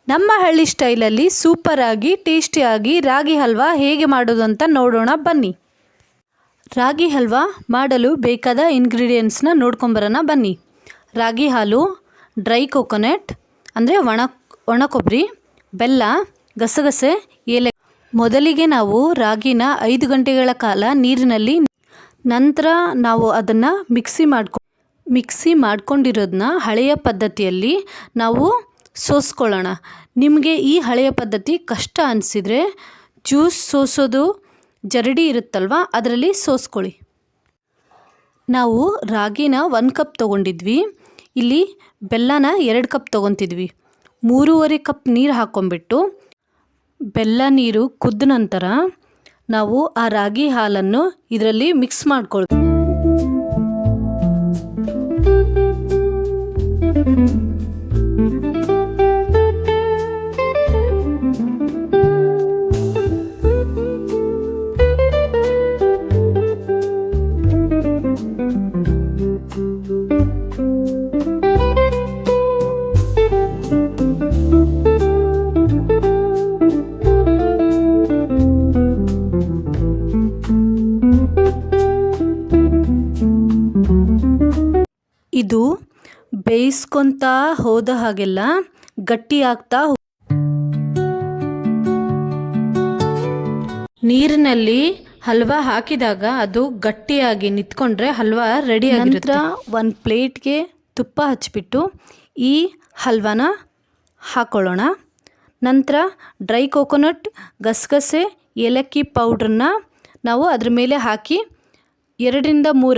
ನಮ್ಮ ಹಳ್ಳಿ ಸ್ಟೈಲಲ್ಲಿ ಸೂಪರಾಗಿ ಟೇಸ್ಟಿಯಾಗಿ ರಾಗಿ ಹಲ್ವಾ ಹೇಗೆ ಮಾಡೋದು ಅಂತ ನೋಡೋಣ ಬನ್ನಿ. ರಾಗಿ ಹಲ್ವಾ ಮಾಡಲು ಬೇಕಾದ ಇಂಗ್ರೀಡಿಯೆಂಟ್ಸ್ನ ನೋಡ್ಕೊಂಬರೋಣ ಬನ್ನಿ. ರಾಗಿ ಹಾಲು, ಡ್ರೈ ಕೋಕೋನಟ್ ಅಂದರೆ ಒಣ ಕೊಬ್ಬರಿ, ಬೆಲ್ಲ, ಗಸಗಸೆ, ಏಲಕ್ಕಿ. ಮೊದಲಿಗೆ ನಾವು ರಾಗಿನ 5 ಗಂಟೆಗಳ ಕಾಲ ನೀರಿನಲ್ಲಿ, ನಂತರ ನಾವು ಅದನ್ನು ಮಿಕ್ಸಿ ಮಾಡ್ಕೊಂಡಿರೋದನ್ನ ಹಳೆಯ ಪದ್ಧತಿಯಲ್ಲಿ ನಾವು ಸೋಸ್ಕೊಳ್ಳೋಣ. ನಿಮಗೆ ಈ ಹಳೆಯ ಪದ್ಧತಿ ಕಷ್ಟ ಅನಿಸಿದರೆ ಜ್ಯೂಸ್ ಸೋಸೋದು ಜರಡಿ ಇರುತ್ತಲ್ವ, ಅದರಲ್ಲಿ ಸೋಸ್ಕೊಳ್ಳಿ. ನಾವು ರಾಗಿನ 1 ಕಪ್ ತೊಗೊಂಡಿದ್ವಿ, ಇಲ್ಲಿ ಬೆಲ್ಲನ 2 ಕಪ್ ತೊಗೊತಿದ್ವಿ. 3.5 ಕಪ್ ನೀರು ಹಾಕ್ಕೊಂಬಿಟ್ಟು ಬೆಲ್ಲ ನೀರು ಕುದ್ದ ನಂತರ ನಾವು ಆ ರಾಗಿ ಹಾಲನ್ನು ಇದರಲ್ಲಿ ಮಿಕ್ಸ್ ಮಾಡ್ಕೊಳ್ತೀವಿ. ಇದು ಬೇಯಿಸ್ಕೊತಾ ಹೋದ ಹಾಗೆಲ್ಲ ಗಟ್ಟಿಯಾಗ್ತಾ ನೀರಿನಲ್ಲಿ ಹಲ್ವಾ ಹಾಕಿದಾಗ ಅದು ಗಟ್ಟಿಯಾಗಿ ನಿಂತ್ಕೊಂಡ್ರೆ ಹಲ್ವಾ ರೆಡಿ ಆಗಿರುತ್ತೆ. ಒಂದು ಪ್ಲೇಟ್ಗೆ ತುಪ್ಪ ಹಚ್ಚಿಬಿಟ್ಟು ಈ ಹಲ್ವಾನ ಹಾಕೊಳ್ಳೋಣ. ನಂತರ ಡ್ರೈ ಕೋಕೋನಟ್, ಗಸಗಸೆ, ಏಲಕ್ಕಿ ಪೌಡ್ರನ್ನ ನಾವು ಅದ್ರ ಮೇಲೆ ಹಾಕಿ 2 ರಿಂದ 3